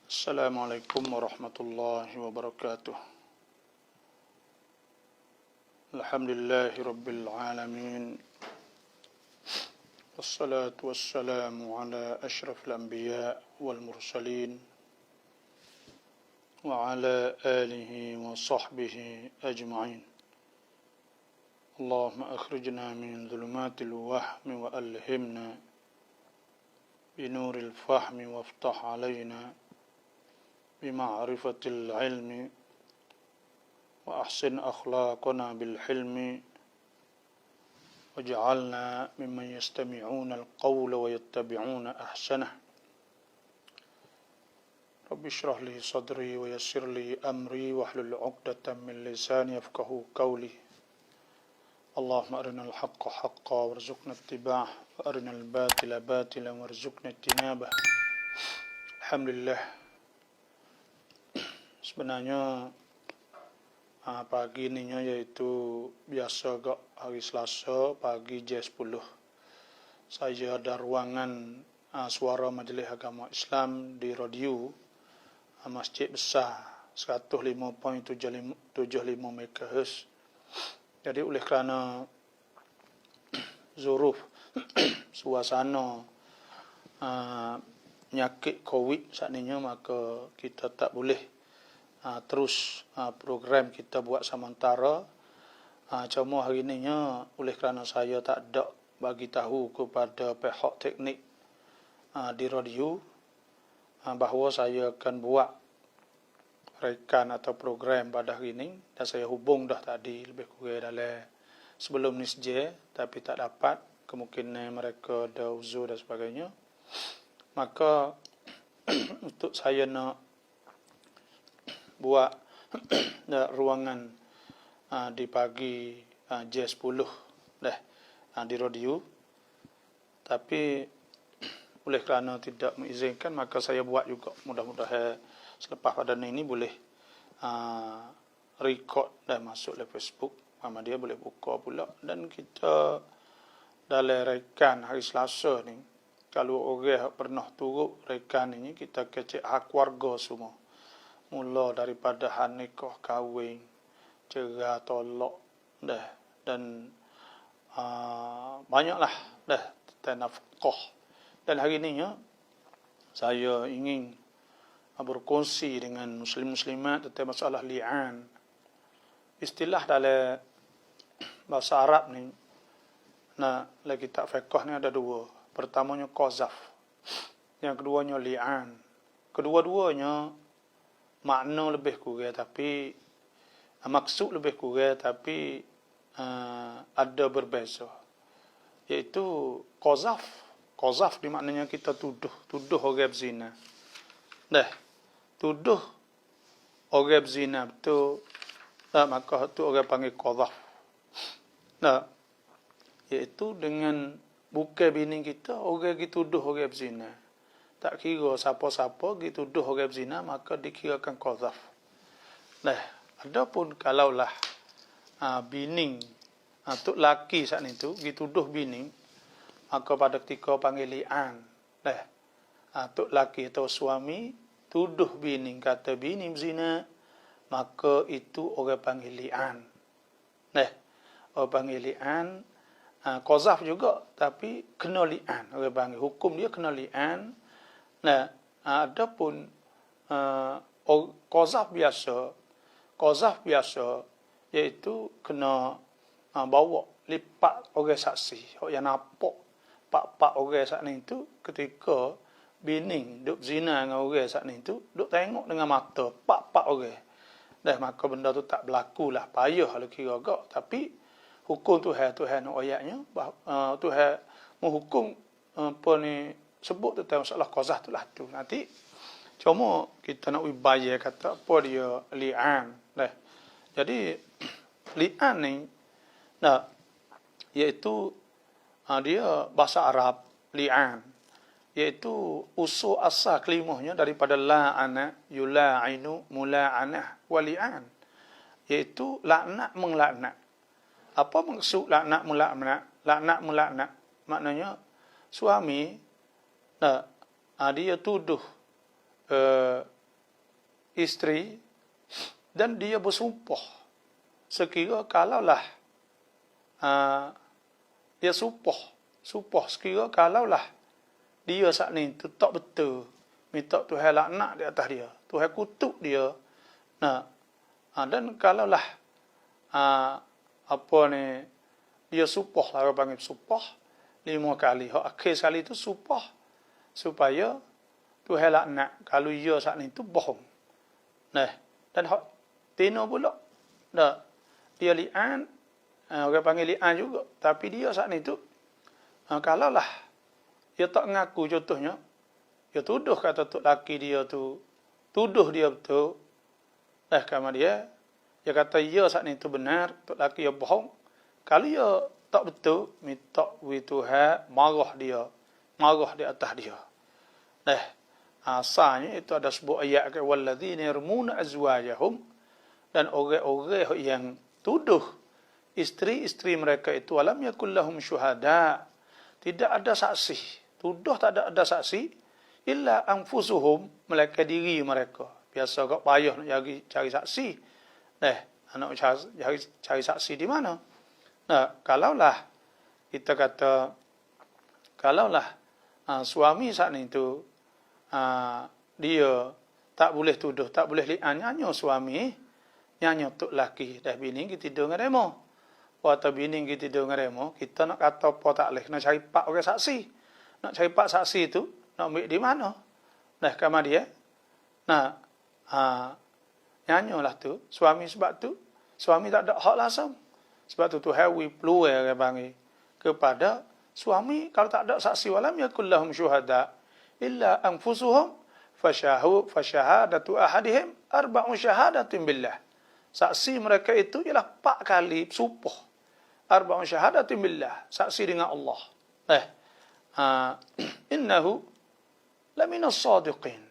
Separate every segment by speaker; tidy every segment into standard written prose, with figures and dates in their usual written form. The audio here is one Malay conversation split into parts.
Speaker 1: Assalamualaikum warahmatullahi wabarakatuh. Alhamdulillahi rabbil alamin. Wassalatu wassalamu ala ashrafil anbiya wal mursalin wa ala alihi wa sahbihi ajma'in. Allahumma akhrijna min dhulumatil wahmi wa alhimna binuril fahmi waftah alayna بمعرفة العلم وأحسن أخلاقنا بالحلم واجعلنا ممن يستمعون القول ويتبعون أحسنه رب اشرح لي صدري ويسر لي أمري واحلل عقدة من لساني يفقهوا قولي اللهم أرنا الحق حقا وارزقنا اتباعه وأرنا الباطل باطلا وارزقنا اجتنابه. Alhamdulillah. Sebenarnya pagi ni yaitu biasa gak hari Selasa pagi jam 10 saya ada ruangan suara Majlis Agama Islam di radio Masjid Besar 105.75 MHz. Jadi oleh kerana zuruf suasana penyakit COVID saat ini, maka kita tak boleh terus program kita buat sementara. Cuma hari ini oleh kerana saya tak ada bagi tahu kepada pihak teknik di radio bahawa saya akan buat rekan atau program pada hari ini, dan saya hubung dah tadi lebih kurang dalam sebelum ni saja, tapi tak dapat, kemungkinan mereka ada uzur dan sebagainya. Maka untuk saya nak buat ruangan di pagi jam 10 di radio, tapi oleh kerana tidak mengizinkan, maka saya buat juga. Mudah-mudahan selepas pada ini boleh record dan masuk ke Facebook, dia boleh buka pula. Dan kita dalam rekan hari Selasa ni, kalau orang pernah turut rekan ini, kita kecek hak keluarga semua. Mula daripada hak nikah, kahwin, cerai, tolak dan banyaklah tentang nafkah. Dan hari ini saya ingin berkongsi dengan muslim-muslimat tentang masalah li'an. Istilah dalam bahasa Arab ni, dalam kitab fiqh ni ada dua. Pertamanya qazaf, yang keduanya li'an. Kedua-duanya makna lebih kurang, tapi maksud lebih kurang, tapi ada berbeza. Iaitu qazaf. Qazaf di maknanya kita tuduh orang berzina. Tuduh orang berzina betul, maka tu orang panggil qazaf. Iaitu dengan bukan bini kita, orang dituduh orang berzina. Tak kira siapa-siapa dituduh orang berzina, maka dikirakan qazaf. Adapun kalaulah bini tok laki saat itu dituduh bini, maka pada ketika panggil li'an. Tok laki atau suami tuduh bini, kata bini berzina, maka itu orang panggil li'an. Orang panggil li'an. Qazaf juga, tapi kena li'an. Orang panggil hukum dia kena li'an. Adapun qazaf biasa iaitu kena bawa lipat orang saksi, yang nampak pak orang saat ni tu ketika bini duk zina dengan orang saat ni tu, duk tengok dengan mata pak orang. Maka benda tu tak berlaku lah, payah kalau kira agak. Tapi hukum Tuhan nak ayatnya, Tuhan menghukum apa ni, sebut tentang masalah qazaf tu lah tu. Nanti cuma kita nak bayar kata apa dia li'an. Jadi li'an ni iaitu dia bahasa Arab li'an, iaitu usul asal kelimahnya daripada la'ana yula'inu mula'anah wa li'an, iaitu laknat menglaknat. Apa maksud laknat melaknat? Laknat melaknat maknanya suami dia tuduh isteri dan dia bersumpah sekira kalaulah dia sumpah sekira kalaulah dia saat ni tu tak betul minta Tuhan laknat di atas dia, Tuhan kutuk dia. Dan kalaulah apa ni dia sumpah lah, orang panggil sumpah 5 kali. Hak akhir sekali tu sumpah supaya Tuhan laknat kalau dia saat ni tu bohong. Dan hak tino pula dia li'an, orang panggil li'an juga, tapi dia saat ni tu kalaulah dia tak ngaku, contohnya dia tuduh kata tok laki dia tu tuduh dia betul, kama dia kata dia saat ni tu benar, tok laki dia bohong. Kalau dia tak betul, minta Tuhan marah di atas dia. Asalnya itu ada sebuah ayat ke walladzina yarmuna azwajahum, dan orang-orang yang tuduh isteri-isteri mereka itu alam yakul lahum syuhada, tidak ada saksi, tuduh tak ada saksi, illa anfusuhum, mereka diri mereka. Biasa kau payah nak cari saksi. Nak cari saksi di mana? Kalaulah kita kata suami saat ni tu dia tak boleh tuduh, tak boleh li'an, nyanyo suami, nyanyo tok laki dah bini kita tidur dengan remo. Atau bini kita tidur dengan remo, kita nak kata apa tak boleh, nak cari pak orang saksi. Nak cari pak saksi tu nak ambil di mana? Kama dia. Nyanyolah tu suami, sebab tu suami tak ada hak langsung. Sebab tu Tuhan peluang bagi kepada suami, kalau tak ada saksi walam yakul lahum syuhada illa anfusuhum fashahadatu ahadihim arba'u syahadatin billah. Saksi mereka itu ialah 4 kali sumpah. Arba'u syahadatin billah, saksi dengan Allah. Innahu laminas sadiqin.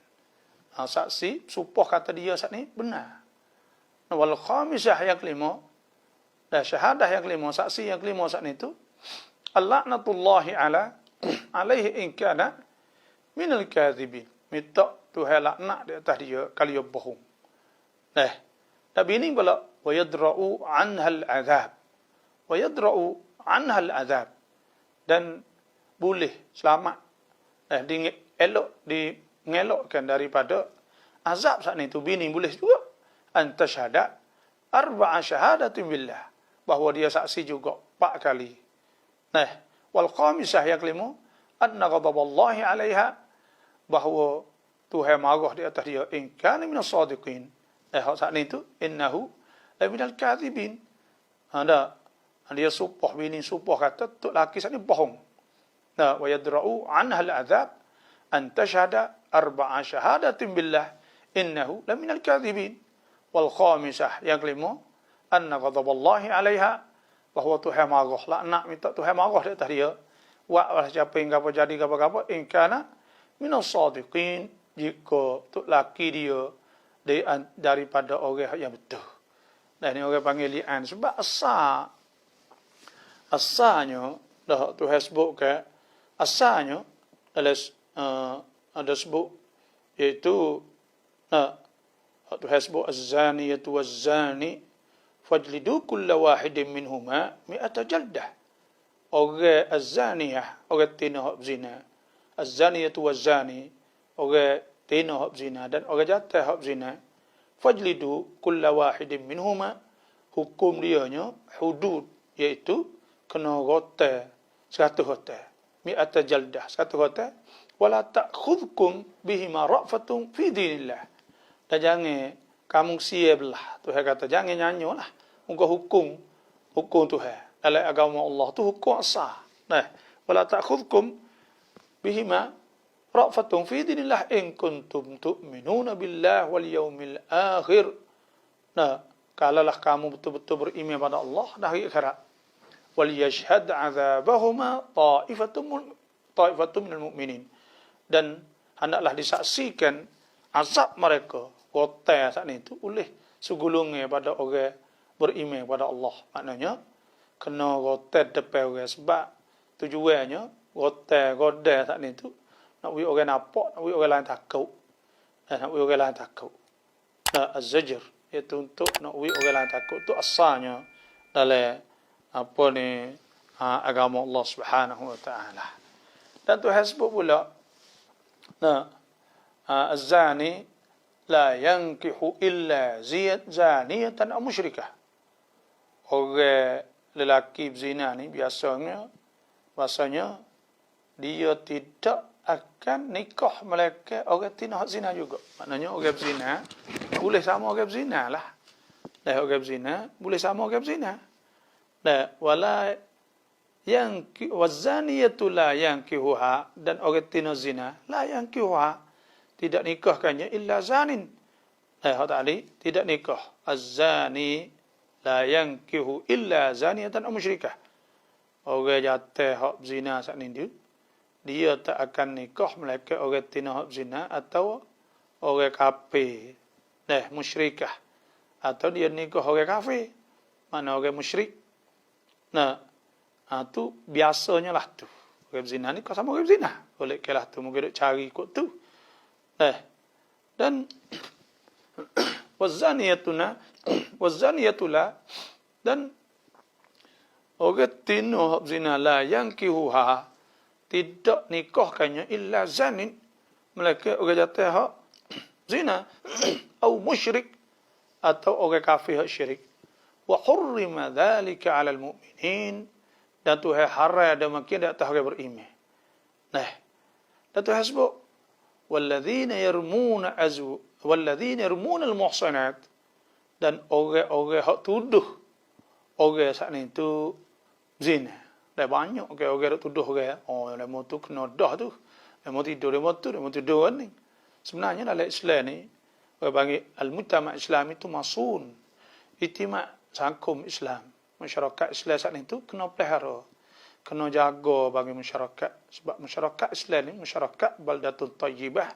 Speaker 1: Saksi sumpah kata dia saat ni benar. Wal khamisah yang kelima, syahadah yang kelima, saksi yang kelima saat ni tu Al-la'natullahi alaihi in kana minal kadhibin. Minta Tuhan laknat di atas dia kalau dia bohong. Nabi ini pula wa yadra'u anhal azab. Wa yadra'u anhal azab. Dan boleh selamat. Dielokkan daripada azab saat ni tu. Bini boleh juga antashhada arba'a syahadatin billah, bahawa dia saksi juga 4 kali. Wal khamisah yang kelima, anna ghadaballahi 'alaiha, bahawa Tuhan marah di atas dia in kana minas sadiqin. Saat ni tu innahu la minal kadhibin. Dia sumpah, bini sumpah kata tok laki saat ni bohong. Wa yadra'u 'anha al-'adzab an tashhada arba'a syahadatin billah innahu la minal kadhibin. Wal khamisah yang kelima, anna ghadaballahi 'alaiha, bahawa Tuhan marah, laknat, minta Tuhan marah di atas dia. Wa siapa yang apa jadi apa-apa in kana minas sadiqin, jika tok laki dia daripada orang yang betul. Ini orang panggil li'an sebab asalnya dah Tuhan sebut ke asalnya ada sebut iaitu Tuhan sebut az-zaniyatu waz-zani fajlidu kulla wahidin minhuma mi'ata jaldah. Orang az-zaniyah, orang tina hak zina, az-zaniyatu waz-zani, orang tina hak zina dan orang jatuh hak zina, fajlidu kulla wahidin minhuma, hukum dianya hudud, iaitu kena rotai 100 rotai, mi'ata jaldah 100 rotai, wala ta'khudhukum bihima ra'fatun fi dinillah. Dan jangan kamu sia belah. Tuhan kata jangan nyanyolah muka hukum Tuhan dalam agama Allah tu hukum sah. Wala ta'khudhukum bihima ra'fatun fi dinillah in kuntum tu'minuna billah wal yawmil akhir. Kalaulah kamu betul-betul beriman pada Allah dan hari akhirat. Wal yashhad 'adzabahuma ta'ifatun minal mu'minin. Dan hendaklah disaksikan azab mereka rotai saat ni tu oleh segulungnya pada orang beriman pada Allah. Maknanya kena rotai depan orang, sebab tujuannya rotai godai saat ni tu nak bagi orang nampak, nak bagi orang lain takut. Nak bagi orang lain takut. az-zajr, iaitu untuk nak wi orang lain takut, tu asalnya dalam apa ni agama Allah Subhanahu wa taala. Dan Tuhan sebut pula az-zani la yankihu illa zaniyatan aw musyrikah. Orang lelaki berzina ni biasanya dia tidak akan nikah melainkan orang tina zina juga. Maknanya orang berzina boleh sama orang berzina lah. Dan orang berzina boleh sama orang berzina. Dan wala yang wazaniyatu la yankihuha, dan orang tina zina la yankihuha, tidak nikahkannya illa zanin. Allah Ta'ala tidak nikah. Az-zani la yankihu illa zaniyatan aw musyrikah. Orang jatuh hak zina saat ni dia tak akan nikah melainkan orang tina hak zina atau orang kafir. Musyrikah. Atau dia nikah orang kafir. Mana orang musyrik. Tu biasanya lah tu. Orang zina ni kau sama orang zina. Oleh kelah tu mungkin duk cari kot tu. Dan wazaniyatula, dan orang tina hak zina la yankihuha, tidak nikahkannya illa zanin, melainkan orang jatuh hak zina atau musyrik, atau orang kafir hak syirik. Wa hurrima dhalika 'ala al-mu'minin, dan Tuhan haram dan makin di atas orang beriman. Dan Tuhan sebut walladzina yarmuna al-muhsanat, dan orang hak tuduh orang saat ni tu zina. Dah banyak orang tuduh orang, demo tu kena dah tu, demo tidur, demo tidur ni. Sebenarnya dalam Islam ni, orang panggil al-mujtama' Islam itu masun. Itimak sangkum Islam. Masyarakat Islam saat ni tu kena pelihara, kena jaga bagi masyarakat. Sebab masyarakat Islam ni masyarakat baldatun tayyibah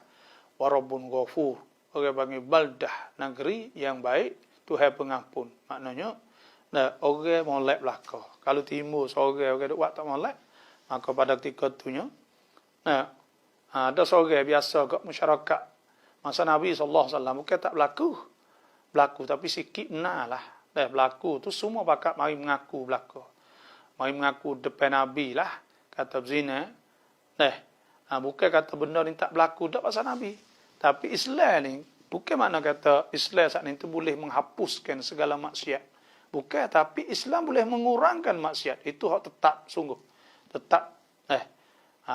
Speaker 1: wa rabbun ghafur. Orang panggil baldah, negeri yang baik, Tuhan pengampun. Maknanya orang molek belaka. Kalau timbul seorang duk buat tak molek, maka pada ketika itunya ada seorang biasa kat masyarakat masa Nabi SAW bukan tak berlaku tapi sikit lah. Berlaku tu semua pakat mari mengaku belaka. Mari mengaku depan Nabi lah kata berzina. Bukan kata benda ni tak berlaku dak pasal Nabi. Tapi Islam ni bukan makna kata Islam saat ni tu boleh menghapuskan segala maksiat. Bukan, tapi Islam boleh mengurangkan maksiat. Itu hak tetap, sungguh. Tetap.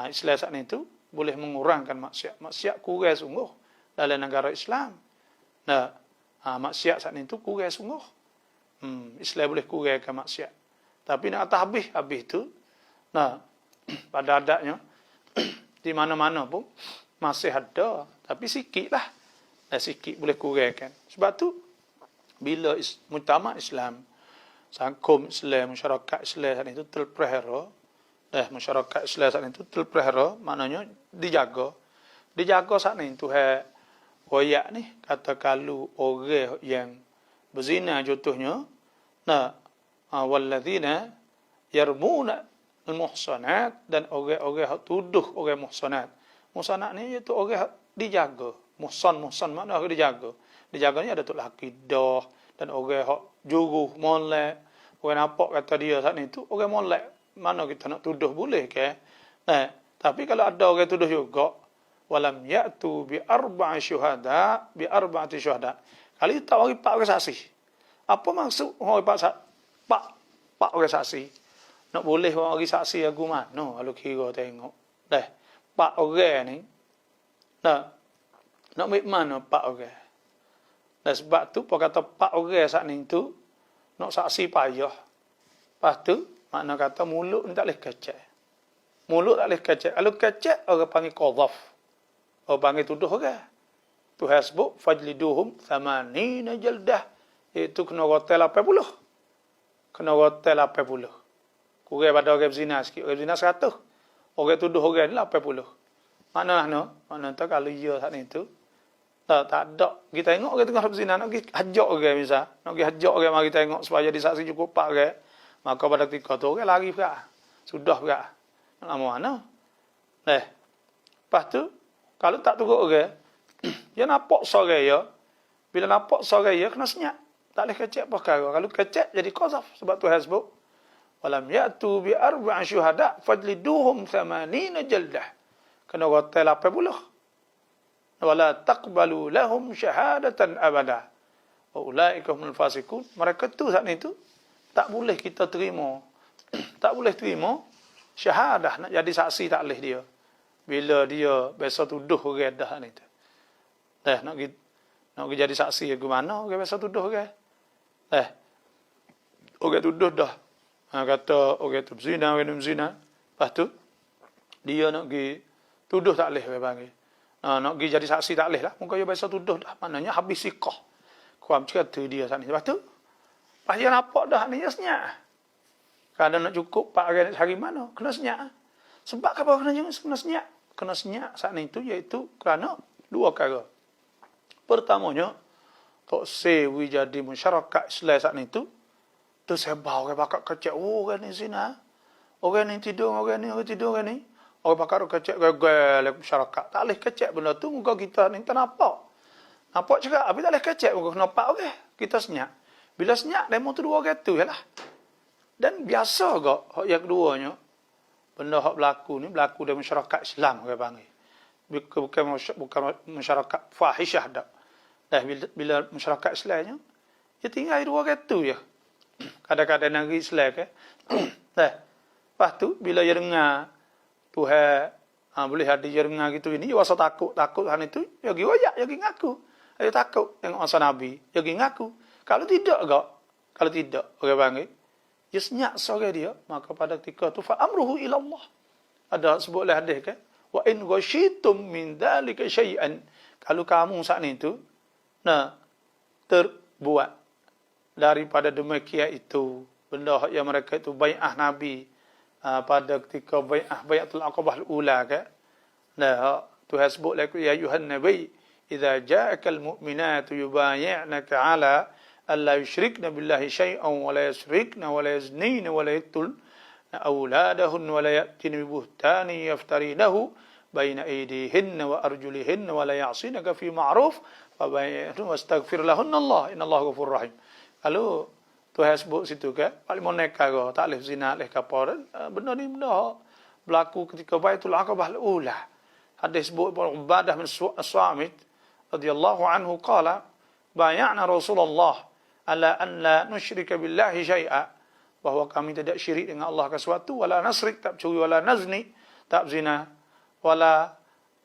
Speaker 1: Islam saat ini tu boleh mengurangkan maksiat. Maksiat kurang sungguh dalam negara Islam. Maksiat saat ini tu kurang sungguh. Islam boleh kurangkan maksiat. Tapi nak atas habis tu, pada adatnya, di mana-mana pun, masih ada. Tapi sikit lah. Sikit boleh kurangkan. Sebab tu, bila mujtama' Islam, sangkum Islam, masyarakat Islam saat itu terpelihara, masyarakat Islam saat itu terpelihara, maknanya dijaga. Dijaga saat ini Tuhan royak ni, kata kalau orang yang berzina contohnya, walladzina yarmuna al-muhsanat, dan orang-orang tuduh orang muhsanat. Muhsanat ni iaitu orang dijaga. Muhsan makna orang dijaga. Dijaganya ada tok laki dah, dan orang hak juruh molek, orang nampak kata dia saat ni tu orang molek, mana kita nak tuduh boleh ke? Tapi kalau ada orang tuduh juga, walam ya'tu bi arba'i syuhada. Kali tak bagi 4 orang saksi. Apa maksud orang 4 orang saksi? Nak boleh orang bagi saksi aku mana kalau kira tengok. 4 orang ni. Nak ambil mana 4 orang? Dan sebab tu, apa kata 4 orang saat ni tu, nak saksi payah. Lepas tu, makna kata mulut ni tak boleh kecek. Mulut tak boleh kecek. Kalau kecek, orang panggil qadhaf. Orang panggil tuduh orang. Tuhan sebut, fajliduhum thamanina jaldah. Iaitu kena rotel 80. Kena rotel 80. Kurang pada orang berzina sikit. Orang berzina 100. Orang tuduh orang ni 80. Makna tu kalau ia saat ni tu, tak ada. Kita tengok orang tengah berzina, nak pergi hajak orang misal. Nak pergi hajak orang, mari tengok supaya jadi saksi cukup 4 orang. Maka pada ketika tu, orang lari pula. Sudah pula. Nak lama mana? Lepas tu, kalau tak turut orang, dia nampak seorang ya, Bila nampak soraya kena senyap. Tak boleh kecek perkara. Kalau kecek jadi qazaf. Sebab Tuhan sebut. Walam ya'tu bi arba'a syuhada' fajliduhum 80 jaldah. Kena rotai 80. Wala taqbalu lahum syahadatan abada. Wa ulaika humul fasiqun. Mereka tu saat itu tak boleh kita terima. Tak boleh terima syahadah nak jadi saksi tak boleh dia. Bila dia biasa tuduh orang dah ni tu. Dah nak pergi jadi saksi ke mana orang biasa tuduh orang. Orang tuduh dah. Kata orang tu berzina, orang tu berzina. Lepas tu, dia nak pergi tuduh tak boleh, orang panggil. Nak pergi jadi saksi tak boleh lah. Muka dia biasa tuduh dah. Maknanya habis sikah. Kuam cerita dia saat ni. Lepas tu, pas dia nampak dah ni, dia senyap. Kadang nak cukup 4 hari nak cari mana, kena senyap. Sebab apa kena senyap? Kena senyap saat ni tu, iaitu kerana 2 perkara. Pertamanya, Tok Sewi jadi masyarakat Islam saat ni tu, tersebar orang bakal kecek, orang ni zina, orang ni tidur, orang ni tidur, orang ni. Orang bakal kecek, gagal masyarakat. Tak boleh kecek benda tu, muka kita ni tak nampak. Nampak cakap, tapi tak boleh kecek, muka nampak, okey. Kita senyap. Bila senyap, demo tu 2 orang tu, yalah. Dan biasa kok, yang keduanya, benda yang berlaku ni, berlaku dalam masyarakat Islam, orang panggil. Bukan masyarakat fahishah dah. Bila masyarakat Islamnya, dia tinggal 2 orang tu je. Kadang-kadang negeri Islam ke. Lepas tu, bila dia dengar Tuhan, boleh ada dia dengar gitu ini, dia rasa takut hal itu, dia pergi royak, dia pergi ngaku. Dia takut tengok masa Nabi, dia pergi ngaku. Kalau tidak, orang panggil, dia senyap sore dia, maka pada ketika tu, fa'amruhu ilallah. Ada sebutlah hadis kan, wa in ghasyitum min dhalika syai'an. Kalau kamu saat ni tu, terbuat daripada demikian itu, benda yang mereka itu bai'ah Nabi, pada ketika bai'atul aqabah al-ula kan. Tuhan sebut lagi, ya ayuhan nabi, idza ja'akal mu'minatu yubayyi'naka 'ala alla yushrikna billahi syai'an wa la yusrikna wa la yaznina wa la yaqtulna awladahunna wa la ya'tina bi buhtani yaftarinahu baina aydihinna wa arjulihinna wa la ya'sinaka fi ma'ruf fa bayyinhu wastaghfir lahunna Allah innallaha ghafurur rahim. Kalau Tuhan sebut situ kan, paling moneka ke, tak boleh zina, tak boleh kapal. Benda ni benda berlaku ketika Baitul Aqabah al-Ula. Hadis sebut Ubadah bin As-Samit radhiyallahu anhu qala, bay'ana Rasulullah ala an la nusyrika billahi syai'a, bahawa kami tidak syirik dengan Allah ke sesuatu, wala nasrik, tak curi, wala nazni, tak zina, wala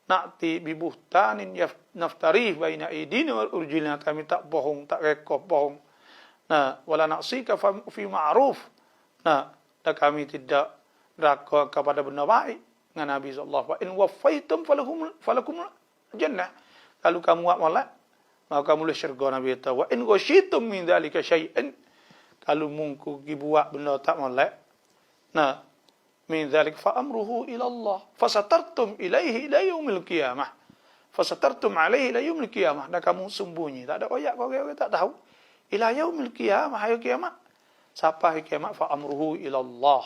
Speaker 1: na'ti bi buhtanin naftarih baina aydina wal urjilna, kami tak bohong, tak rekop bohong. Wala na'sika fi ma'ruf. Dan kami tidak neraka kepada benda baik dengan Nabi sallallahu alaihi wasallam. In waffaitum falakum jannah. Kalau kamu buat molek, maka kamu boleh syurga. Nabi kata, wa in ghasyitum min dhalika syai'an. Kalau mungku buat benda tak molek, min dhalik fa amruhu ila Allah. Fasatartum ilaihi ila yaumil qiyamah. Fasatartum alaihi ila yaumil qiyamah. Dan kamu sembunyi, tak ada oyak orang tak tahu. Ila yaumil qiyamah, hari kiamat. Siapa hari kiamat, fa amruhu ila Allah.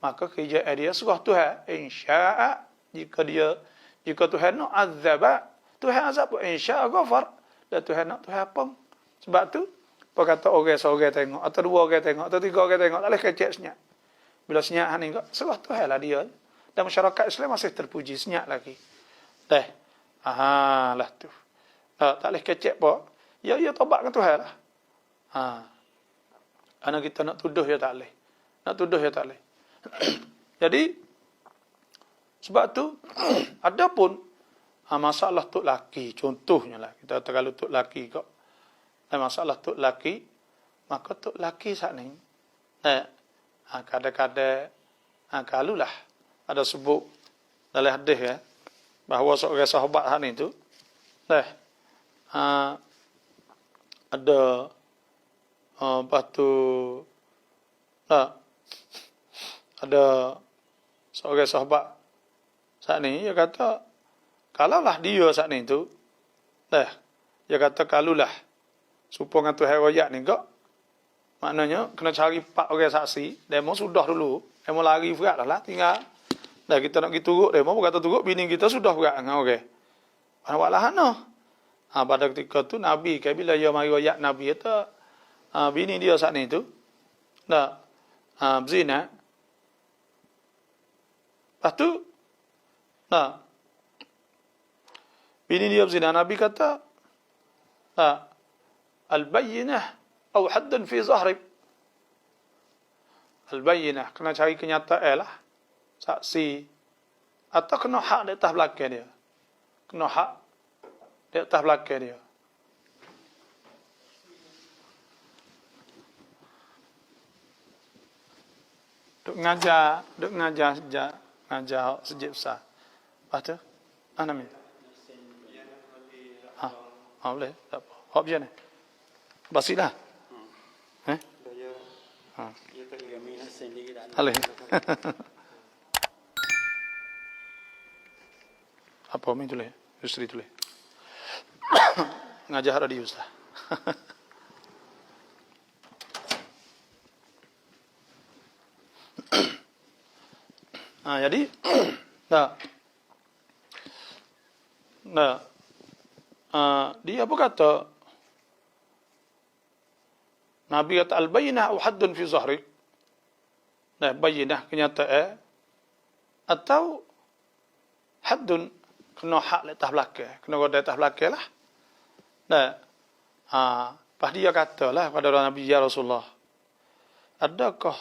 Speaker 1: Maka kerja dia surah Tuhan, insya'a, jika Tuhan nak azab, Tuhan azab, insya'a ghafar. Dan Tuhan nak Tuhan apa? Sebab tu, apa kata orang seorang tengok, atau 2 orang tengok, atau 3 orang tengok, tak boleh kecek senyap. Bila senyap ni, surah Tuhan lah dia. Dan masyarakat Islam masih terpuji senyap lagi. Lah tu. Tak boleh kecek apa. Ya tobat dengan Tuhan lah. Anak kita nak tuduh ya tak boleh. Nak tuduh ya tak boleh. Jadi sebab tu adapun masalah tok laki, contohnya lah kita kata kalau tok laki kok. Masalah tok laki, maka tok laki saat ni kadang-kadang kalulah ada sebut dalam hadis ya, bahawa seorang sahabat hak ni tu ada lepas tu ada seorang sahabat saat ni, dia kata kalaulah dia saat ni tu dia kata kalaulah supaya Tuhan royak ni kok, maknanya kena cari 4 orang saksi, demo sudah dulu, demo lari berat dah lah, tinggal kita nak pergi turut demo, kata turut bini kita sudah berat dengan orang. Walah pada ketika tu Nabi ke bila dia mari ayat Nabi itu bini dia saat ni tu dah berzina. Lepas tu bini dia berzina, Nabi kata al-bayyinah atau haddun fi zahri. Al-bayyinah kena cari kenyataan lah, saksi, atau kena hak di atas belakang dia. Kena hak di atas belakang dia. Duk ngajar sejak besar. Lepas tu, mana ni? Boleh, tak apa. Hop je ni. Basilah. Boleh. Apa ni tulis? Yusri tulis. Ngajar radio Ustaz. Jadi dia apa kata? Nabi kata al-bayyinah au haddun fi zahri. Bayyinah kenyataan atau haddun kena hak di atas belakang, kena di atas belakang lah. Pas dia katalah pada Nabi, ya Rasulullah, adakah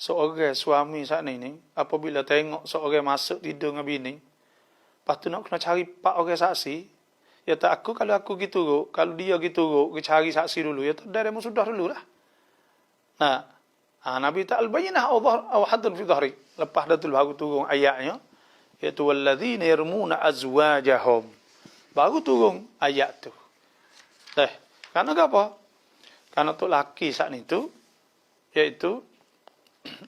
Speaker 1: seorang suami saat ni apabila tengok seorang masuk tidur dengan bini, lepas tu nak kena cari 4 orang saksi? Ya tak, kalau aku gitu, kalau dia gitu, kita cari saksi dulu. Ya tak, dah sudah dulu lah. Nabi tak al-bayyinah au haddun fi dhahri. Lepas dah tu baru turun ayatnya, iaitu walladzina yarmuna azwajahum. Baru turun ayat tu. Karena apa? Karena tu laki saat ni tu, iaitu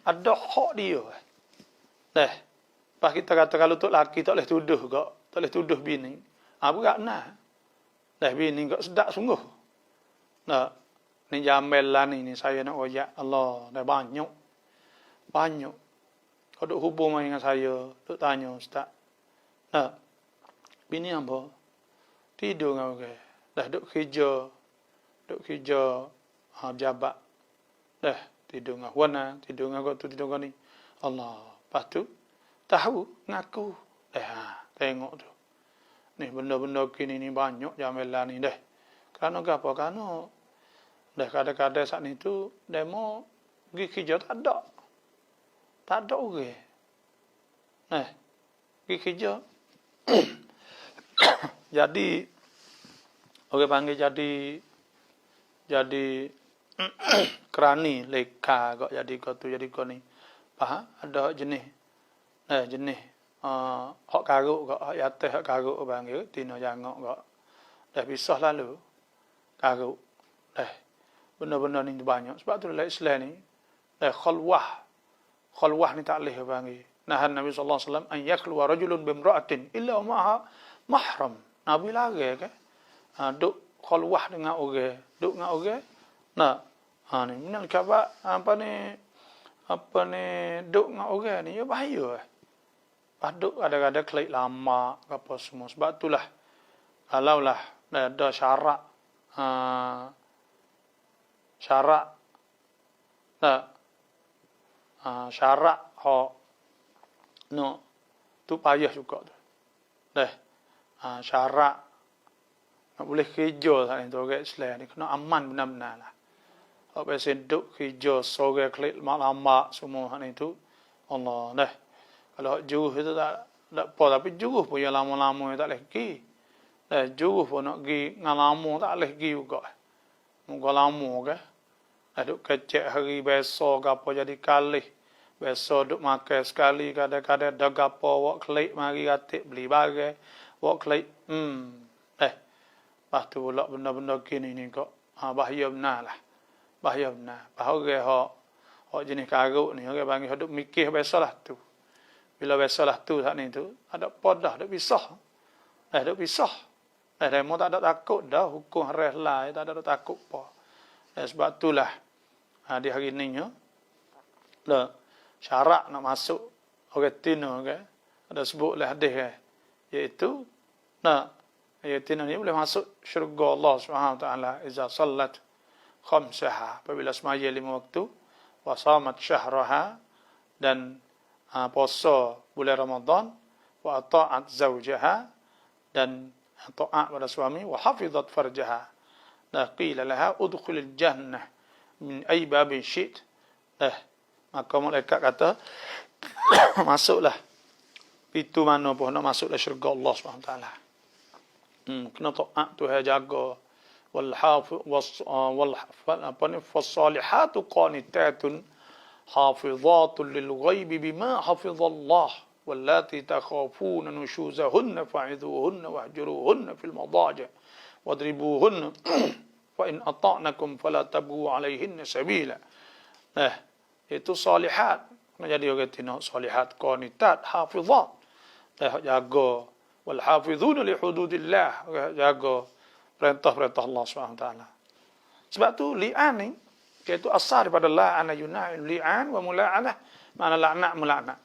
Speaker 1: ada hak dia. Pas kita kata kalau tu laki tak boleh tuduh kok, tak boleh tuduh bini. Berat nah. Bini kok sedap sungguh. Ni jamel lah ni saya nak royak. Allah, dah banyak. Kau duk hubung dengan saya, duk tanya Ustaz. Bini apa? Tidur dengan orang. Duk kerja jabat. Tidur dengan wana, tidur dengan kau tu, tidur dengan ni. Allah. Lepas tu, tahu, ngaku. Tengok tu. Ni benda-benda kini ni banyak jamelan ni dah. Kerana apa? Kerana kadang-kadang saat ni tu, demo pergi kerja tak ada. Tak ada orang. Pergi kerja. Jadi, orang panggil jadi kerani, leka kok jadi kau tu, jadi kau ni. Faham? Ada jenis. Hak karuk kok, hak yates hak karuk panggil, tino jangok kok. Dah pisah lalu. Karuk. Benda-benda ni banyak. Sebab tu dalam Islam ni, khalwah ni tak boleh panggil. Nahan Nabi sallallahu alaihi wasallam an yakhluwa rajulun bimra'atin illa ma'a mahram. Nabi larang ke? Duk khalwah dengan orang, duk dengan orang. Ni minal kabak apa ni duk dengan orang ni ya bahaya. Duk kadang-kadang klik lama apa semua. Sebab itulah kalaulah ada syarat syarat tu payah juga tu. Syarat nak boleh kerja saat itu orang Islam ni kena aman benar-benar lah. Apa duk kerja sore klik lama semua hal itu Allah kalau juruh itu tak apa, tapi juruh pun yang lama-lama tak boleh pergi. Juruh pun nak pergi ngalamu tak boleh pergi juga. Muka lama ke? Duk kecek hari besok ke apa jadi kali. Besok duk makan sekali, kadang-kadang dah gapo wak klik mari ratik beli barang. Wak klik lepas tu pula benda-benda gini ni kok bahaya benar lah. Bahaya benar. Bahawa hak jenis karuk ni orang panggil duk mikir biasalah tu. Bila biasalah tu saat ni tu ada podah duk pisah. Duk pisah. Demo tak ada takut dah hukum haras lah, tak ada takut apa. Sebab itulah di hari ni syarat nak masuk orang tino ada sebutlah hadis iaitu yatim ni boleh masuk syurga Allah Subhanahu wa taala iza sallat khamsaha, apabila semaya 5 waktu, wa shamat syahraha, dan puasa bulan Ramadan, wa ata'at zaujaha, dan taat pada suami, wa hafizat farjaha, dah qila laha udkhulil jannah min ay babin syi'at, maka malaikat kata masuklah pintu mana pun nak masuklah syurga Allah Subhanahu wa taala. Kena taat Tuhan jaga. Wal fasalihatu qanitatun hafizatun lil ghaibi bima hafizallah wallati takhafuna nushuzahunna fa'idhuhunna wahjuruhunna fil madaji' wadribuhunna wa in ata'nakum fala tabghu 'alaihinna sabila. Itu salihat. Menjadi orang tino salihat qanitat hafizat. Jaga wal hafizuna li hududillah, jaga perintah-perintah Allah SWT. Sebab tu li'an ni, iaitu asal daripada la'ana yuna'in, li'an wa mula'anah, makna laknat melaknat.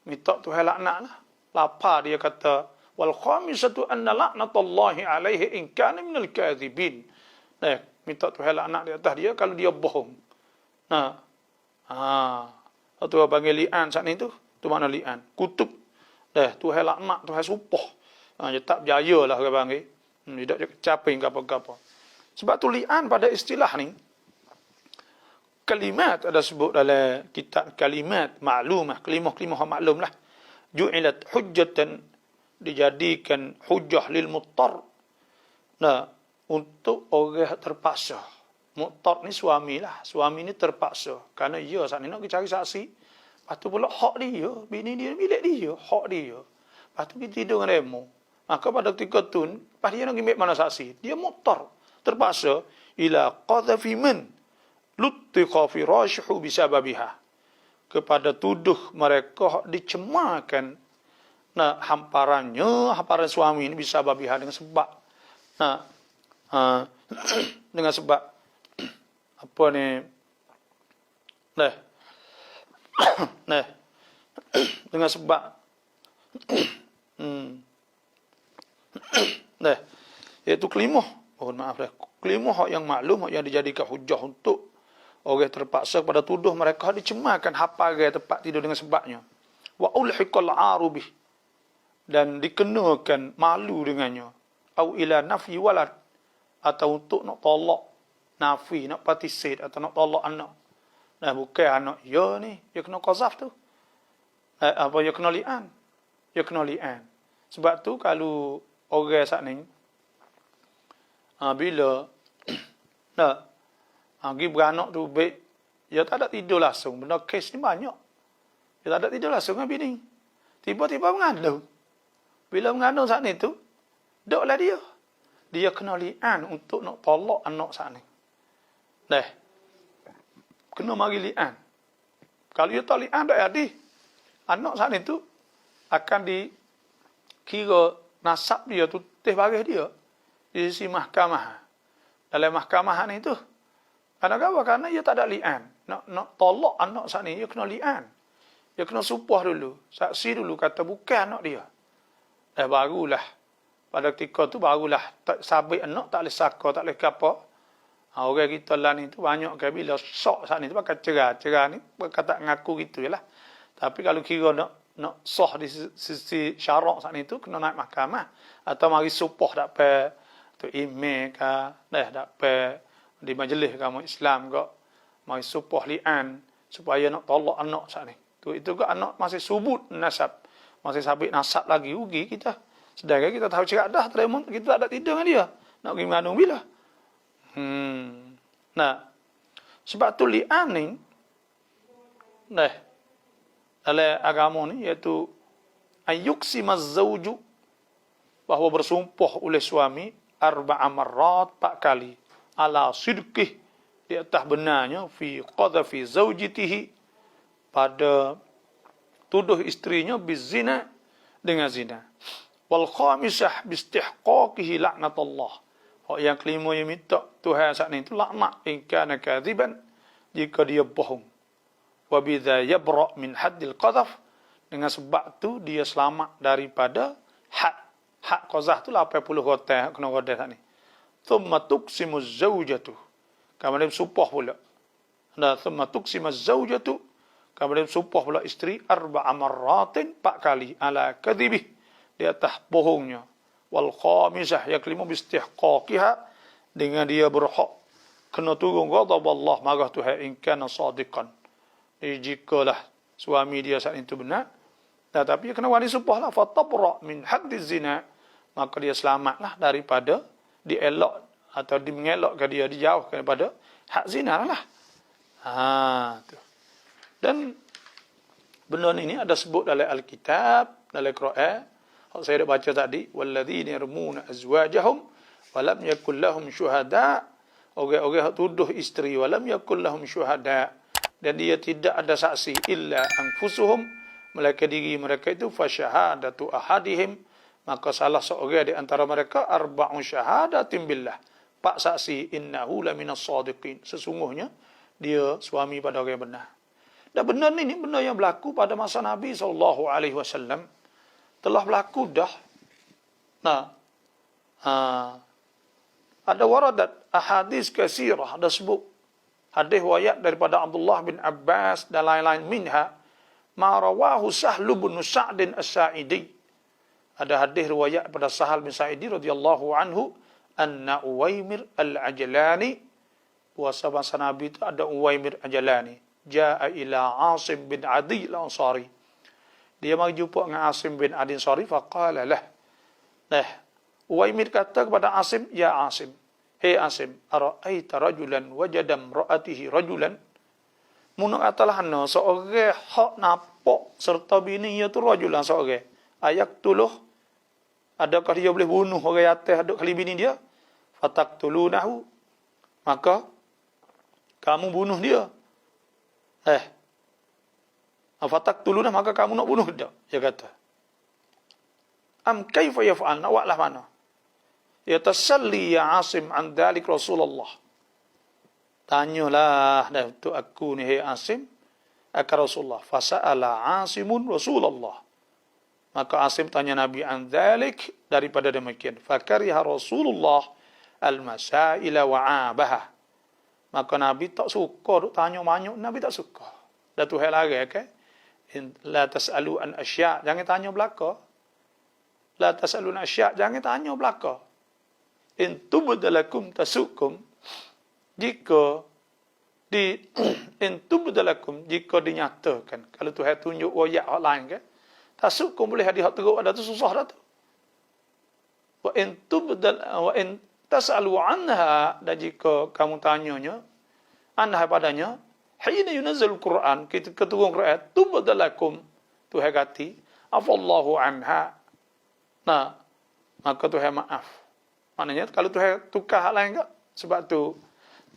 Speaker 1: Minta Tuhan laknat lah. Lapar dia kata, wal khamisatu anna la'natallahi alaihi in kana minal kadhibin. Minta Tuhan laknat di atas dia kalau dia bohong. Tuhan panggil li'an saat ni tu makna li'an. Kutub. Tuhan laknat, Tuhan sumpah. Dia tak berjaya lah orang panggil. Tidak capai ke apa-apa. Sebab tu li'an pada istilah ni, kalimat ada sebut dalam kitab kalimat maklumah, kelimah-kelimah maklum lah. Ju'ilat hujjatan, dijadikan hujjah lil muttar. Untuk orang terpaksa. Muttar ni suami lah. Suami ni terpaksa. Kerana dia saat ni nak cari saksi. Lepas tu pula hak dia. Bini dia milik dia. Hak dia. Lepas tu kita tidur dengan remo. Maka pada ketika tu, lepas dia nak ambil mana saksi. Dia muttar. Terpaksa. Ila qadhafi man luttiqa firashihu bisababiha. Kepada tuduh mereka dicemarkan hamparan suami ini bisababiha dengan sebab. Dengan sebab apa ni? Dengan sebab iaitu kelimah. Mohon maaf kelimah yang maklum yang dijadikan hujah untuk orang terpaksa pada tuduh mereka dicemarkan hamparan tempat tidur dengan sebabnya. Wa ulhiqal arubih, dan dikenakan malu dengannya. Au ila nafi walad, atau untuk nak tolak nafi, nak participate atau nak tolak anak. Bukan anak ya ni, dia kena qazaf tu. Dia kena li'an. Dia kena li'an. Sebab tu kalau orang saat ni bila pergi beranak tu baik, dia tak ada tidur langsung. Benda kes ni banyak. Dia tak ada tidur langsung dengan bini. Tiba-tiba mengandung. Bila mengandung saat ni tu, duduklah dia. Dia kena li'an untuk nak tolak anak saat ni. Kena mari li'an. Kalau dia tak li'an, tak jadi. Anak saat ni tu akan dikira nasab dia tu baris dia di sisi mahkamah. Dalam mahkamah ni tu. Kenapa? Kerana dia tak ada li'an. Nak tolak anak saat ni, dia kena li'an. Dia kena sumpah dulu. Saksi dulu kata bukan anak dia. Barulah. Pada ketika tu barulah sabit anak tak boleh saka, tak boleh apa. Orang kita lah ni tu banyak ke bila sok saat ni tu pakai cerah. Cerah ni kata ngaku gitu je lah. Tapi kalau kira nak sah di sisi syarak saat ni tu kena naik mahkamah. Atau mari sumpah dapat tu email ke, dapat di majlis kamu Islam ke, mari sumpah li'an supaya nak tolak anak saat ni. Itu ke anak masih subut nasab. Masih sabit nasab lagi rugi kita. Sedangkan kita tahu cerak dah, kita tak ada tidur dengan dia. Nak pergi mengandung bila? Sebab tu li'an ni, dalam agama ni, iaitu ayyuksimaz zawju, bahawa bersumpah oleh suami, 4 marrat, 4 kali, ala sidqih, di atas benarnya, fi qadhafi zawjitihi, pada tuduh istrinya, bizina, dengan zina. Wal khamisah bistihqaqihi laknatullah. Yang kelima yang minta Tuhan saat ni itu laknat in kana kadhiban, jika dia bohong. Wa bidza yabra min haddil qadhaf, dengan sebab tu dia selamat daripada hak qazah tu 80 gotan kena godan hak ni. Thumma tuqsimu az-zawjatu. Kemudian sumpah pula. Nah, thumma tuqsimu az-zawjatu. Kemudian sumpah pula isteri 4 marratin 4 kali ala kadhibih di atas bohongnya. Wal khamisah yang kelima bistihqaqiha dengan dia berhak kena turun ghadab Allah marah Tuhan in kana sadiqan. Jikalah suami dia saat itu benar, tetapi kena wali sumpah lah fatabra min haddiz zina, maka dia selamatlah daripada dielak atau mengelakkan dia dijauhkan daripada hak zina lah. Tu. Dan benda ini ada sebut dalam Alkitab, dalam Quran. Saya dah baca tadi, walladzina yarmuna azwajahum wa lam yakul lahum syuhada. Orang-orang tuduh isteri wa lam yakul lahum syuhada, dan dia tidak ada saksi illa anfusuhum, melainkan diri mereka itu fasyahadatu ahadihim, maka salah seorang di antara mereka arba'u syahadatin billah, 4 saksi innahu laminas sadiqin, sesungguhnya dia suami pada orang yang benar. Dan benar ini benda yang berlaku pada masa Nabi SAW. Telah berlaku dah. Nah, ada waradat ahadis katsirah, ada sebut hadis riwayat daripada Abdullah bin Abbas dan lain-lain minha ma rawahu Sahl bin Sa'd as-Sa'idi. Ada hadis riwayat pada Sahal bin Sa'idi radhiyallahu anhu anna Uwaimir al-Ajlani, puasa masa Nabi itu ada Uwaimir Ajlani, jaa ila Asim bin Adi al-Ansari. Dia mari jumpa dengan Asim bin Adi al-Ansari, faqala lah. Nah, Uwaimir kata kepada Asim, ya Asim, hei Asim, ara'aita rajulan wajada imra'atihi rajulan. Mun katalah ana seorang hak nampak serta bini dia tu rajulan seorang. Ayak tuluh, adakah dia boleh bunuh orang atas aduk kali bini dia? Fataqtulunahu, maka kamu bunuh dia. Fataqtulunah, maka kamu nak bunuh dia. Dia kata, am kaifa yaf'al, nak buatlah mana? Ya tasalli ya Asim an dhalik Rasulullah. Tanyalah dah untuk aku ni, hei Asim, akan Rasulullah. Fasa'ala Asimun Rasulullah. Maka Asim tanya Nabi an dhalik, daripada demikian. Fakariha Rasulullah al-masaila wa'abaha. Maka Nabi tak suka duk tanya banyak, Nabi tak suka. Dah tu hal larang kan? La tas'alu an asya', jangan tanya belaka. La tas'alu an asya', jangan tanya belaka. In tubdalakum tasukum, jika in tubdalakum, jika dinyatakan, kalau Tuhan tunjuk ayat hak lain kan, tasukum boleh hadis hak teruk, ada tu susah dah tu. Wa in tas'alu anha, dan jika kamu tanyanya anha padanya, hina yunazzal Quran, ketika turun Quran, tubdalakum, Tuhan kata afallahu anha, nah maka Tuhan maaf. Maknanya kalau Tuhan tukar hal lain tak? Sebab tu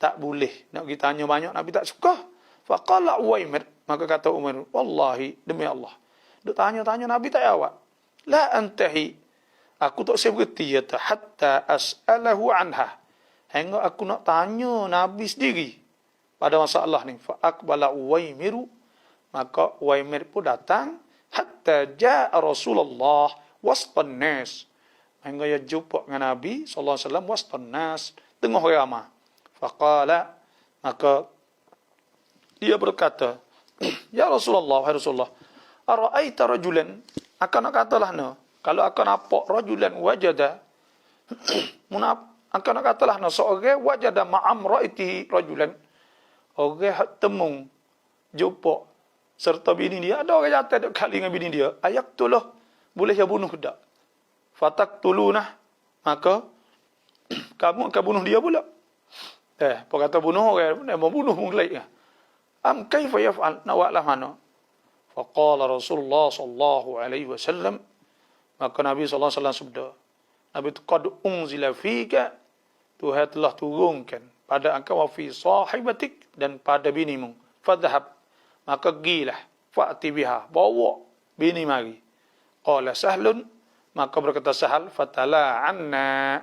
Speaker 1: tak boleh nak kita tanya banyak, Nabi tak suka. Faqala Uwaimir, maka kata Uwaimir, wallahi demi Allah, duk tanya-tanya Nabi tak jawab. La antahi, aku tak saya berhenti ya, hatta as'alahu anha, hingga aku nak tanya Nabi sendiri pada masalah ni. Fa aqbala Uwaimiru, maka Uwaimir pun datang, hatta jaa Rasulullah wasqan nas, hingga ia jumpa dengan Nabi sallallahu alaihi wasallam wasqan nas, tengah orang ramai. Faqala, maka dia berkata, ya Rasulullah, wahai Rasulullah, ara'aita rajulan, akan nak katalah no, kalau akan nampak rajulan wajada, akan nak katalah no, seorang wajada ma'am ra'itihi rajulan, orang temu jumpa serta bini dia, ada orang jatuh dek kali dengan bini dia, ayak tulah, boleh dia bunuh dak? Fataqtulunah, maka kamu akan bunuh dia pula. Apa kata bunuh orang, mau bunuh mulai. Am kaifa yaf'al, nak buatlah mana? Faqala Rasulullah sallallahu alaihi wasallam, maka Nabi sallallahu alaihi wasallam sabda, Nabi itu qad unzila fika, Tuhan telah turunkan pada engkau, wa fi sahibatik, dan pada binimu. Fadhhab, maka gilah, fa'ti biha, bawa bini mari. Qala Sahlun, maka berkata Sahal, fatala anna,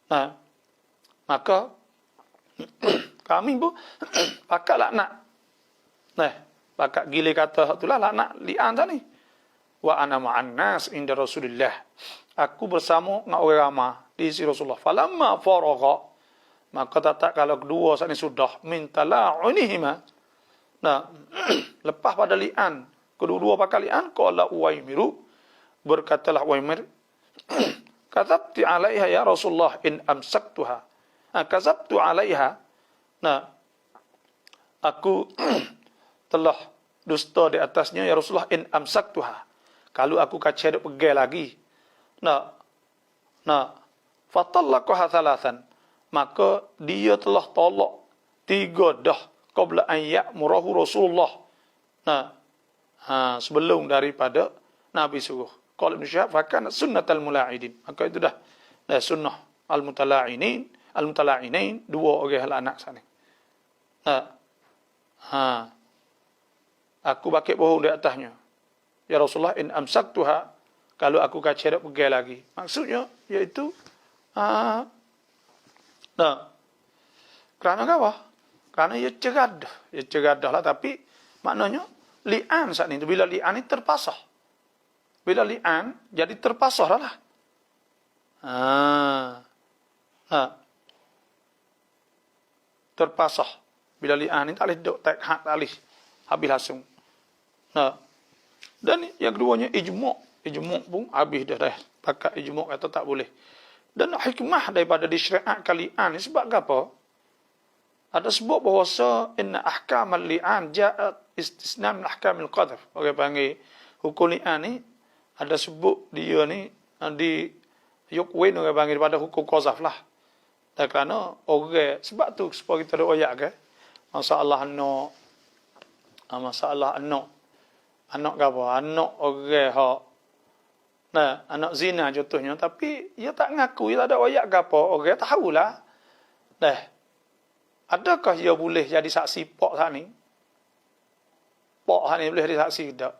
Speaker 1: nah maka kami pun pakat laknat. Nah, pakat gila kata itulah laknat li'an tadi. Wa ana ma'an nas inda Rasulillah. aku bersama dengan orang ramai di sisi Rasulullah. Falamma faragha, maka tak kalau kedua saat ini sudah minta la'unihima. Nah, lepas pada li'an, kedua-dua pakai li'an, qala Uwaimiru, berkatalah Uwaimir, kadzabtu 'alaiha ya Rasulullah in amsaktuha. Kadzabtu 'alaiha. Nah, aku telah dusta di atasnya ya Rasulullah in amsaktuha. Kalau aku kacau pegai lagi. Nah, fatallaqaha thalathan. Maka dia telah tolak 3 dah qabla an ya'murahu Rasulullah. Sebelum daripada Nabi suruh. Qala Ibn Syihab fakana sunnatal mula'idin. Maka itu dah sunnah al-mutala'inain, 2 orang anak sana. Aku pakai bohong di atasnya. Ya Rasulullah in amsaktuha, kalau aku kacau pegai lagi. Maksudnya iaitu kerana apa? Kerana ia cegadah lah, tapi maknanya li'an saat ini. Bila li'an ini terpasah. Bila li'an jadi terpasah lah. Terpasah. Bila li'an ini tak boleh duduk, tak boleh habis langsung. Dan yang keduanya ijma' pun habis dah. Pakat ijma' kata tak boleh. Dan hikmah daripada disyariatkan li'an ni sebab apa? Ada sebut bahawa inna ahkamal li'an ja'at istisna min ahkamil qadhf. Orang panggil hukum li'an ni ada sebut dia ni di yukwen orang panggil pada hukum qazaf lah. Dan kerana orang sebab tu supaya kita ada ayat ke masalah anak anak apa? Anak orang hak anak zina contohnya, tapi dia tak ngaku, dia tak ada ayat ke apa, orang tahulah. Adakah dia boleh jadi saksi pak hak ni? Pak hak ni boleh jadi saksi tak?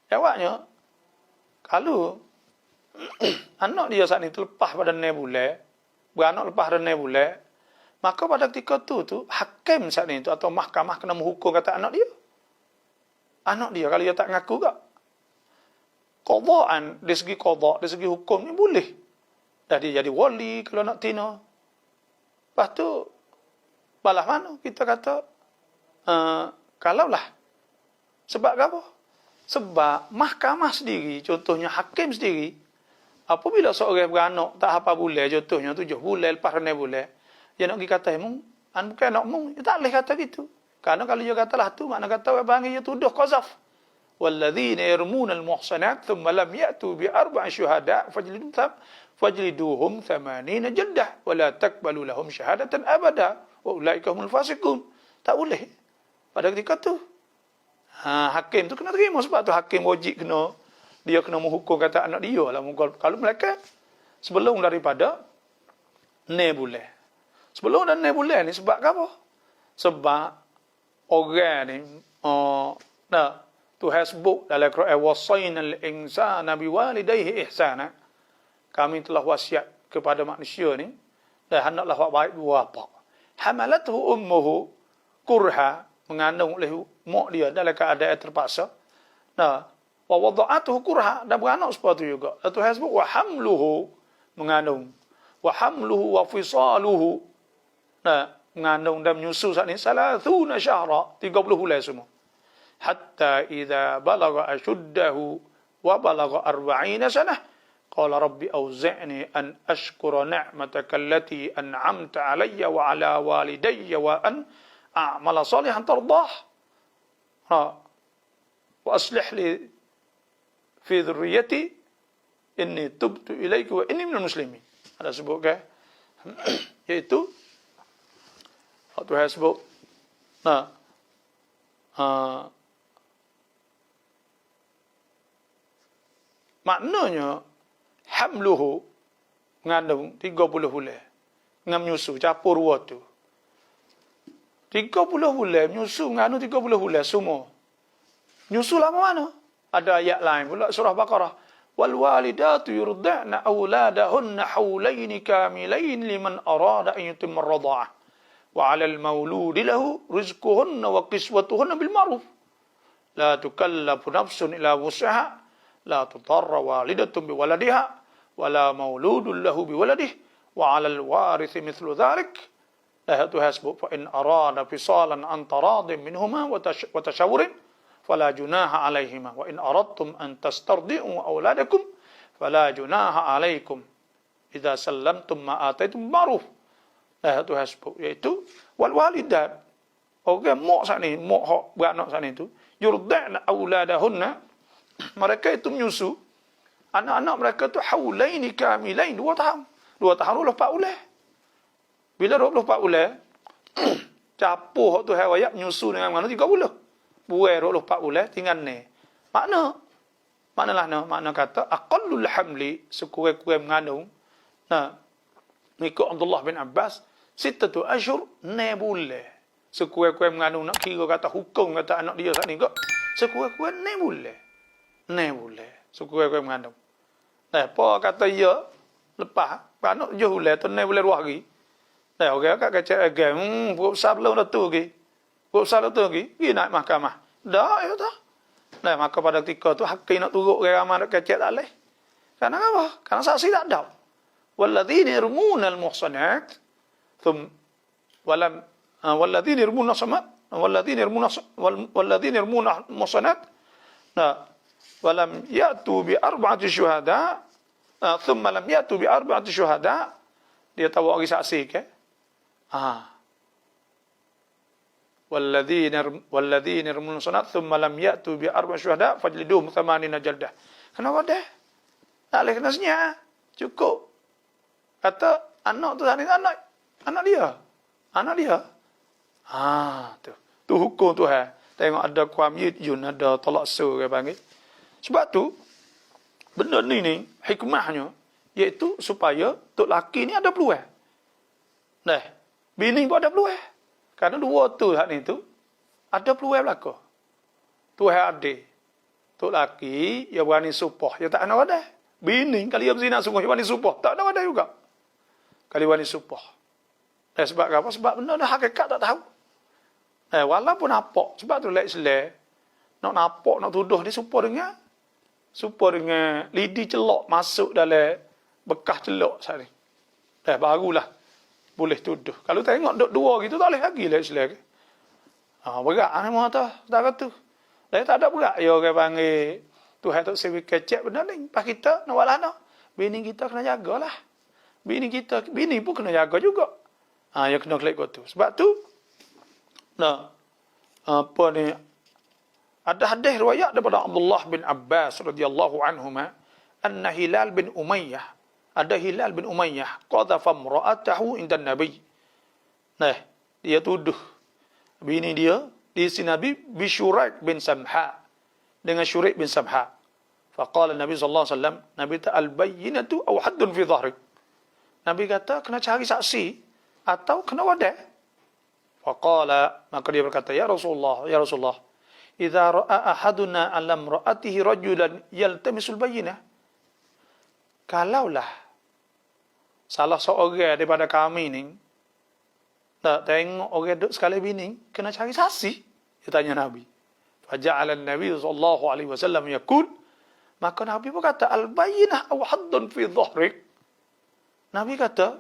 Speaker 1: Jawabnya, kalau anak dia saat ni terlepas pada 6 bulan, beranak lepas pada 6 bulan, maka pada ketika tu hakim saat ni tu atau mahkamah kena menghukum kata anak dia. Anak dia kalau dia tak ngaku tak? Qadaan, dari segi qada, dari segi hukum ni boleh. Dah dia jadi wali kalau nak tina. Lepas tu, balas mana kita kata, kalaulah. Sebab apa? Sebab mahkamah sendiri, contohnya hakim sendiri, apabila seorang beranak tak apa bulan, contohnya 7 bulan, lepas 6 bulan, dia nak pergi kata, bukan anak mung, dia tak boleh kata gitu. Karena kalau dia katalah tu, makna kata orang panggil dia tuduh qazaf. وَالَّذِينَ يَرْمُونَ الْمُحْصَنَاتِ ثُمَّ لَمْ يَأْتُوا بِأَرْبَعِ شُهَدَاءَ فَاجْلِدُوهُمْ 80 جَلْدَةً وَلَا تَقْبَلُوا لَهُمْ شَهَادَةً أَبَدًا وَأُولَٰئِكَ هُمُ الْفَاسِقُونَ. Tak boleh pada ketika tu. Hakim tu kena terima, sebab tu hakim wajib dia kena menghukum kata anak dia lah. Kalau mereka sebelum daripada 6 bulan. Sebelum dan 6 bulan ni sebab apa? Sebab orang ni Tuhan sebut dalam Quran, wasainal insana biwalidayhi ihsana. Kami telah wasiat kepada manusia ni dan hendaklah buat baik dua bapa. Hamalathu ummuhu kurha, mengandung oleh mak dia dalam keadaan terpaksa. Wa wada'atuhu kurha, dan beranak seperti juga. Tuhan sebut wa hamluhu, mengandung. Wa hamluhu wa fisaluhu, mengandung dan menyusu saat ni 30 syahra, 30 bulan semua. Hatta idza balagha ashuddahu wa balagha 40 sanah qala rabbi awzi'ni an ashkura ni'mataka allati an'amta 'alayya wa 'ala walidayya wa an a'mala salihan tardah wa aslih li fi dhurriyyati inni tubtu ilayka wa inni minal muslimin. Ada sebut ke iaitu Tuhan sebut maknanya hamluhu, mengandung 30 bulan dengan menyusu, campur waktu 30 bulan menyusu, mengandung 30 bulan semua. Nyusu lama mana? Ada ayat lain pula surah Baqarah, wal walidatu yurda'na auladahunna haulaini kamilain liman arada an yutimma ar-radha'ah wa 'alal mauludi lahu rizquhunna wa qiswatuhunna bil ma'ruf la tukallafu nafsun illa wus'aha la tudarra walidatun biwaladiha wala mauludun lahu biwaladih wa 'alal warithi mithlu dhalik. Dah Tuhan sebut fa in arada fisalan an taradin minhuma wa tashawurin fala junaha alaihima wa in aradtum an tastardi'u auladakum fala junaha alaikum idza sallamtum ma ataitum ma'ruf. Dah Tuhan sebut iaitu wal walidat. Orang mak sat ni, mak hak beranak sat ni tu, yurda'na auladahunna, mereka itu menyusu anak-anak mereka tu haulaini kamilain, 2 tahun. 2 tahun 24 bulan. Bila 24 bulan, capuh hak tu haiwayat menyusu dengan mana 30. Buai 24 bulan tinggal ni. Makna kata aqallul hamli, sekurang-kurang mengandung. Nah, mengikut Abdullah bin Abbas, 6 ashur 9 bulan. Sekurang-kurang mengandung, nak kira kata hukum kata anak dia saat ni kok. Sekurang-kurang 9 bulan. 9 bulan. Sekurang-kurang mengandung. Apa kata ia lepas, anak 7 bulan atau 9 bulan 2 hari. Orang kat kacau agam, buat besar belum dah tu lagi. Buat besar dah tu lagi, pergi naik mahkamah. Dah, ya tak? Maka pada ketika tu, hakim nak turut ke ramah nak kacau tak boleh. Kerana apa? Kerana saksi tak ada. Walladzina yarmuna al-muhsanat, والذين يرمون المحصنات ولم يأتوا بأربعة شهداء ثم لم يأتوا بأربعة شهداء, dia tahu orang saksi ke? والذين يرمون المحصنات ثم لم يأتوا بأربعة شهداء فاجلدوهم 80 جلدة. Kenapa dah? Tak boleh kena senyap. Cukup. Kata anak tu anak dia. Tu hukum Tuhan. Tengok ada kuam yun, ada tolak sur ke panggil. Sebab tu benda ni hikmahnya iaitu supaya tok laki ni ada peluang. Bini pun ada peluang. Kerana 2 tu hak ni tu ada peluang belaka. Tuhan adil. Tok laki dia berani supah, dia tak nak wadah. Bini kali dia berzina sungguh dia berani supah, tak nak wadah juga. Kali berani supah. Sebab apa? Sebab benda dah hakikat tak tahu. Walaupun nampak. Sebab tu like selai. Nak nampak, nak tuduh dia supaya dengan lidi celok masuk dalam bekas celok saat ni. Barulah boleh tuduh. Kalau tengok duk 2 gitu tak boleh lagi like selai. Berat ni mahu tu. Tak kata. Tak ada berat. Ya orang panggil Tuhan tak sewi kecek benda ni. Pas kita nak buat lah. Bini kita kena jagalah. Bini pun kena jaga juga. Yang kena klik tu. Sebab tu ada hadis riwayat daripada Abdullah bin Abbas radhiyallahu anhuma anna Hilal bin Umayyah, ada Hilal bin Umayyah qadhafa imra'atahu inda Nabi. Dia tuduh bini dia di sisi Nabi bi Syuraik bin Samha, dengan Syuraik bin Samha. Faqala Nabi sallallahu alaihi wasallam, Nabi ta'al bayyinatu aw haddun fi dhahrik. Nabi kata kena cari saksi atau kena wadah. Faqala, maka dia berkata, ya Rasulullah, idza ra'a ahaduna alam ra'atihi rajulan yaltamisul bayyinah. Kalaulah salah seorang daripada kami ni tak tengok orang duduk sekali bini, kena cari saksi. Dia tanya Nabi. Faja'ala Nabi sallallahu alaihi wasallam yaqul, maka Nabi pun kata al-bayyinah aw haddun fi dhahrik. Nabi kata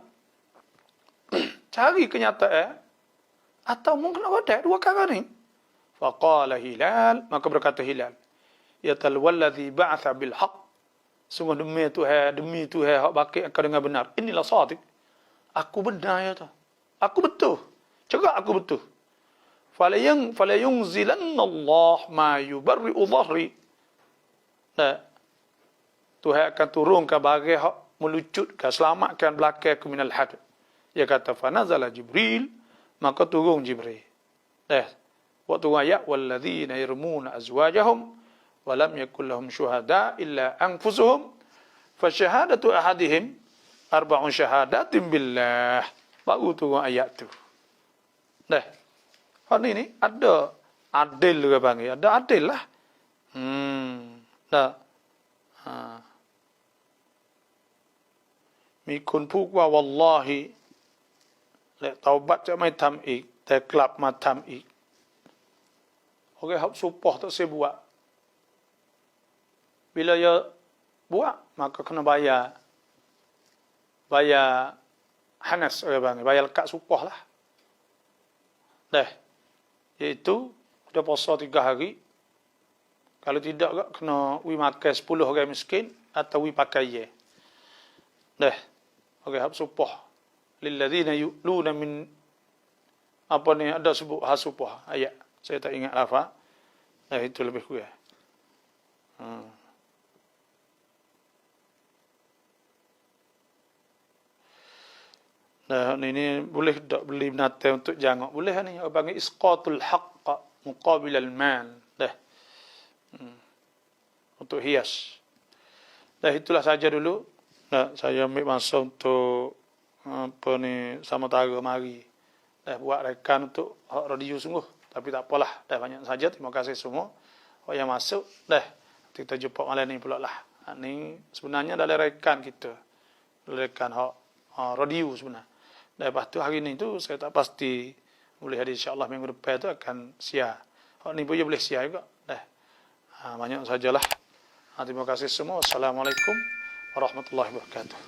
Speaker 1: cari kenyataan atau mungkin ada 2 perkara ni. Faqala Hilal, maka berkata Hilal, ya talwallazi ba'atha bil haqq, sungguh demi Tuhan hak bakit engkau dengan benar. Inilah sadiq. Aku benar ya tu. Aku betul. Cakap aku betul. Falayunzilanna Allah ma yubarri'u dhahri. Tuhan akan turunkan barang hak melucutkan, selamatkan belakangku minal had. Dia kata fanazala Jibril, maka turun Jibril. Waktu ayat walladzina yarmuna azwajahum wa lam yakul lahum syuhada illa anfusuhum fa syahadatu ahadihim 4 syahadatin billah. Baru turun ayat tu. Hal ni ada adil ke panggil, ada adil lah. Mi kun phúc qua wallahi lại taubat sẽไม่ทำอีกแต่กลับมาทำอีก. Orang hak supah tak saya buat. Bila dia buat, maka kena bayar. bayar hanas orang bang, bayar lekat supah lah. Dah. Iaitu udah puasa 3 hari. Kalau tidak kak kena wi makan 10 orang miskin atau wi pakai ye. Dah. Okey, hab supah. Lilladzina yu'luna min apa ni ada sebut hasupah ayat. Saya tak ingat lafaz. Dah itu lebih kurang. Nah, ini boleh tak beli binatang untuk jangok? Boleh ni. Orang panggil isqatul haqq muqabil al-mal. Dah. Untuk hias. Dah, itulah saja dulu. Dah, saya ambil masa untuk apa ni sementara mari. Dah buat rekan untuk hak radio sungguh. Tapi tak apalah. Dah banyak saja. Terima kasih semua. Hak yang masuk. Dah. Kita jumpa malam ni pula lah. Ni sebenarnya dalam rekan kita. Dalam rekan hak radio sebenarnya. Dan lepas tu hari ni tu saya tak pasti boleh ada insya-Allah minggu depan tu akan siar. Hak ni pun boleh siar juga. Dah. Banyak sajalah. Terima kasih semua. Assalamualaikum warahmatullahi wabarakatuh.